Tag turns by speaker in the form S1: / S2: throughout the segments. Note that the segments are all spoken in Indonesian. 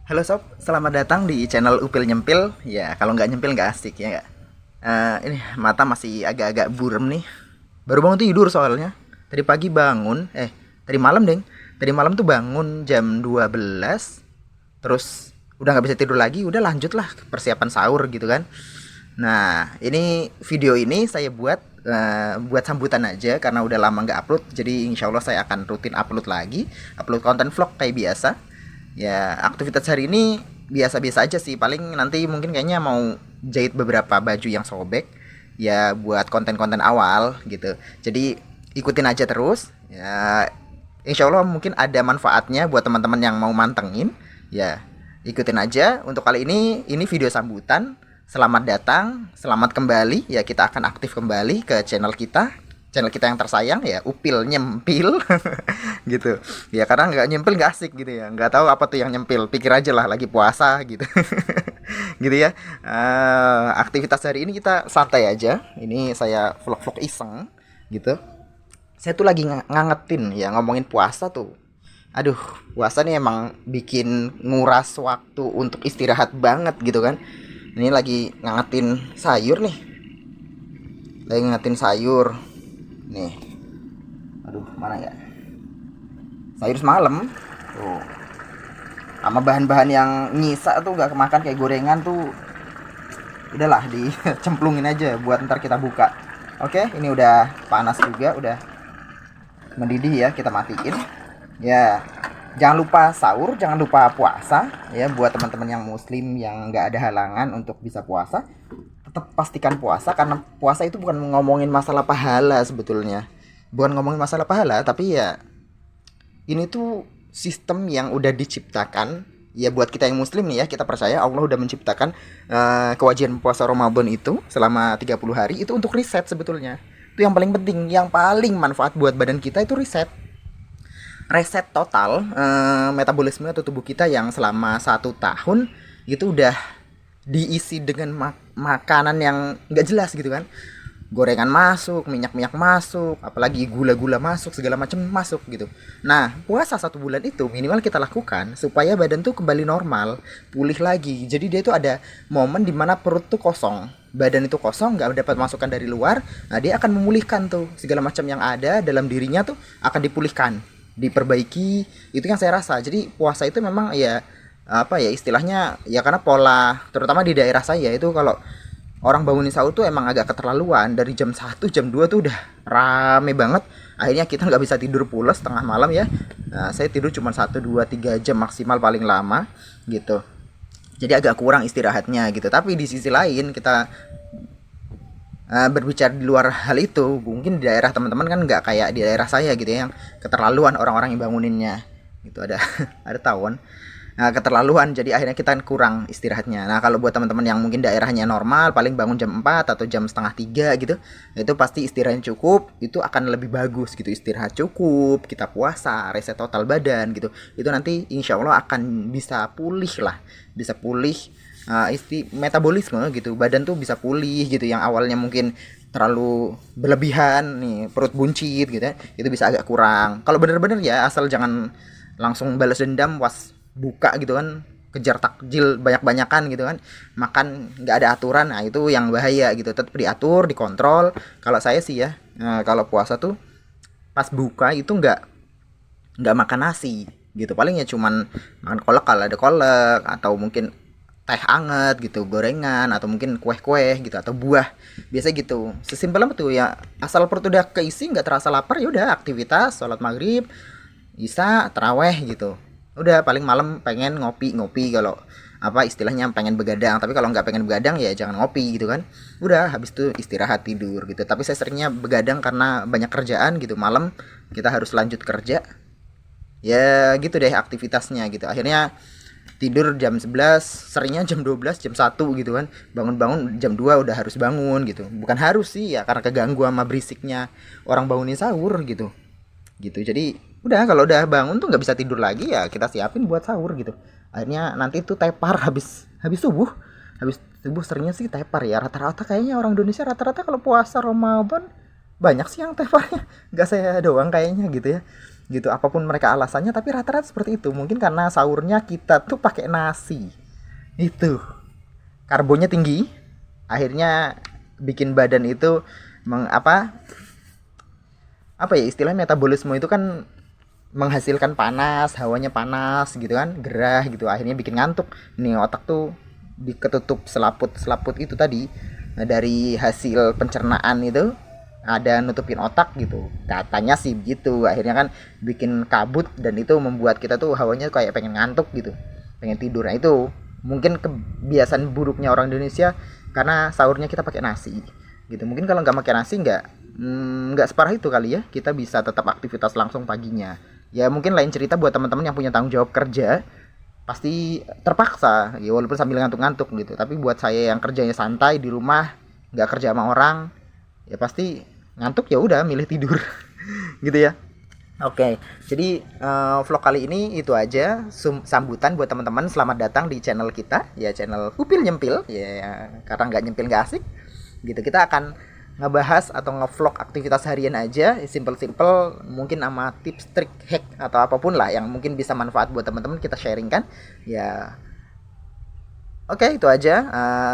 S1: Halo sob, selamat datang di channel Upil Nyempil. Ya, kalau nggak nyempil nggak asik ya nggak. Ini mata masih agak-agak burem nih. Baru bangun tidur soalnya. Tadi pagi bangun, tadi malam deng. Tadi malam tuh bangun jam 12. Terus udah nggak bisa tidur lagi, udah lanjut lah persiapan sahur gitu kan. Nah, ini video ini saya buat sambutan aja karena udah lama nggak upload. Jadi insya Allah saya akan rutin upload lagi, upload konten vlog kayak biasa. Ya, aktivitas hari ini biasa-biasa aja sih. Paling nanti mungkin kayaknya mau jahit beberapa baju yang sobek. Ya, buat konten-konten awal gitu. Jadi ikutin aja terus. Ya, insya Allah mungkin ada manfaatnya buat teman-teman yang mau mantengin. Ya, ikutin aja. Untuk kali ini video sambutan. Selamat datang, selamat kembali. Ya, kita akan aktif kembali ke channel kita yang tersayang ya, Upil Nyempil. Gitu ya, karena nggak nyempil nggak asik gitu ya, nggak tahu apa tuh yang nyempil, pikir aja lah lagi puasa gitu. Gitu ya. Aktivitas hari ini kita santai aja, ini saya vlog-vlog iseng gitu. Saya tuh lagi ngangetin ya, ngomongin puasa tuh, aduh, puasa nih emang bikin nguras waktu untuk istirahat banget gitu kan. Ini lagi ngangetin sayur nih, lagi ngangetin sayur nih. Aduh, mana ya, sayur semalam tuh, sama bahan-bahan yang nyisa tuh nggak kemakan kayak gorengan tuh, udahlah dicemplungin aja buat ntar kita buka. Oke, ini udah panas juga, udah mendidih ya, kita matiin ya. Jangan lupa sahur, jangan lupa puasa ya. Buat teman-teman yang muslim yang nggak ada halangan untuk bisa puasa, tetap pastikan puasa, karena puasa itu bukan ngomongin masalah pahala sebetulnya, bukan ngomongin masalah pahala, tapi ya ini tuh sistem yang udah diciptakan ya buat kita yang muslim nih ya. Kita percaya Allah udah menciptakan kewajiban puasa Ramadan itu selama 30 hari itu untuk riset sebetulnya. Itu yang paling penting, yang paling manfaat buat badan kita itu riset. Reset total metabolisme atau tubuh kita yang selama 1 tahun itu udah diisi dengan makanan yang nggak jelas gitu kan. Gorengan masuk, minyak-minyak masuk, apalagi gula-gula masuk, segala macam masuk gitu. Nah, puasa 1 bulan itu minimal kita lakukan supaya badan tuh kembali normal, pulih lagi. Jadi dia tuh ada momen dimana perut tuh kosong, badan itu kosong, nggak dapat masukan dari luar. Nah, dia akan memulihkan tuh segala macam yang ada dalam dirinya tuh akan dipulihkan, diperbaiki. Itu yang saya rasa. Jadi puasa itu memang ya apa ya istilahnya ya, karena pola terutama di daerah saya itu kalau orang bangunin sahur tuh emang agak keterlaluan. Dari jam 1 jam 2 tuh udah rame banget. Akhirnya kita nggak bisa tidur pulas tengah malam ya. Nah, saya tidur cuma 1 2 3 jam maksimal paling lama gitu. Jadi agak kurang istirahatnya gitu. Tapi di sisi lain kita berbicara di luar hal itu, mungkin di daerah teman-teman kan nggak kayak di daerah saya gitu ya, yang keterlaluan orang-orang yang banguninnya gitu. Ada ada tawon. Nah, keterlaluan, jadi akhirnya kita kurang istirahatnya. Nah, kalau buat teman-teman yang mungkin daerahnya normal, paling bangun jam 4 atau jam setengah 3 gitu, itu pasti istirahatnya cukup, itu akan lebih bagus gitu. Istirahat cukup, kita puasa, reset total badan gitu. Itu nanti insya Allah akan bisa pulih lah, bisa pulih metabolisme gitu. Badan tuh bisa pulih gitu, yang awalnya mungkin terlalu berlebihan nih, perut buncit gitu ya, itu bisa agak kurang. Kalau bener-bener ya, asal jangan langsung balas dendam pas buka gitu kan, kejar takjil banyak-banyakan gitu kan, makan nggak ada aturan. Nah, itu yang bahaya gitu. Tetap diatur, dikontrol. Kalau saya sih ya, kalau puasa tuh pas buka itu nggak makan nasi gitu. Paling ya cuman makan kolak kalau ada kolak, atau mungkin teh anget gitu, gorengan, atau mungkin kue-kue gitu, atau buah, biasa gitu. Sesimpel apa tuh ya, asal perut udah keisi, nggak terasa lapar, ya udah aktivitas, sholat maghrib, isya, taraweh gitu. Udah paling malam pengen ngopi-ngopi, kalau apa istilahnya pengen begadang. Tapi kalau nggak pengen begadang ya jangan ngopi gitu kan. Udah habis itu istirahat tidur gitu. Tapi saya seringnya begadang karena banyak kerjaan gitu. Malam kita harus lanjut kerja. Ya gitu deh aktivitasnya gitu. Akhirnya tidur jam 11, seringnya jam 12, jam 1 gitu kan. Bangun-bangun jam 2 udah harus bangun gitu. Bukan harus sih ya, karena keganggu sama berisiknya orang bangunin sahur gitu. Gitu. Jadi udah, kalau udah bangun tuh nggak bisa tidur lagi ya, kita siapin buat sahur gitu. Akhirnya nanti tuh tepar habis habis subuh. Habis subuh seringnya sih tepar ya. Rata-rata kayaknya orang Indonesia rata-rata kalau puasa Ramadan banyak sih yang teparnya. Nggak saya doang kayaknya gitu ya. gitu, apapun mereka alasannya, tapi rata-rata seperti itu. Mungkin karena sahurnya kita tuh pakai nasi, itu karbonnya tinggi, akhirnya bikin badan itu apa ya istilahnya, metabolisme itu kan menghasilkan panas, hawanya panas gitu kan, gerah gitu, akhirnya bikin ngantuk. Ini otak tuh diketutup selaput itu tadi. Nah, dari hasil pencernaan itu ada nutupin otak gitu, katanya sih gitu, akhirnya kan bikin kabut, dan itu membuat kita tuh hawanya kayak pengen ngantuk gitu, pengen tidur. Nah itu mungkin kebiasaan buruknya orang Indonesia, karena sahurnya kita pakai nasi gitu. Mungkin kalau nggak pakai nasi nggak separah itu kali ya, kita bisa tetap aktivitas langsung paginya. Ya mungkin lain cerita buat teman-teman yang punya tanggung jawab kerja, pasti terpaksa ya walaupun sambil ngantuk-ngantuk gitu. Tapi buat saya yang kerjanya santai di rumah, nggak kerja sama orang, ya pasti ngantuk, ya udah milih tidur gitu ya. Oke, jadi vlog kali ini itu aja. Sambutan buat teman-teman, selamat datang di channel kita, ya channel Upil Nyempil, ya karena nggak nyempil nggak asik gitu. Kita akan ngebahas atau ngevlog aktivitas harian aja, simple-simple, mungkin sama tips, trik, hack atau apapun lah yang mungkin bisa manfaat buat teman-teman, kita sharing kan. Ya, oke, itu aja.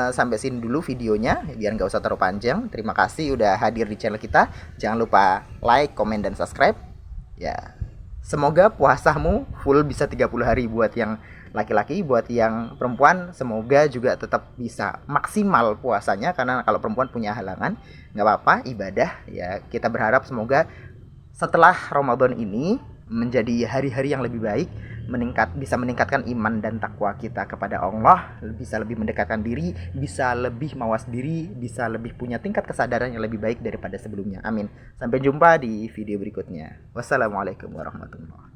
S1: Sampai sini dulu videonya, biar nggak usah terlalu panjang. Terima kasih udah hadir di channel kita. Jangan lupa like, comment, dan subscribe. Ya, semoga puasamu full bisa 30 hari buat yang laki-laki, buat yang perempuan semoga juga tetap bisa maksimal puasanya, karena kalau perempuan punya halangan nggak apa-apa, ibadah ya. Kita berharap semoga setelah Ramadan ini menjadi hari-hari yang lebih baik, bisa meningkatkan iman dan takwa kita kepada Allah, bisa lebih mendekatkan diri, bisa lebih mawas diri, bisa lebih punya tingkat kesadaran yang lebih baik daripada sebelumnya. Amin. Sampai jumpa di video berikutnya. Wassalamualaikum warahmatullahi wabarakatuh.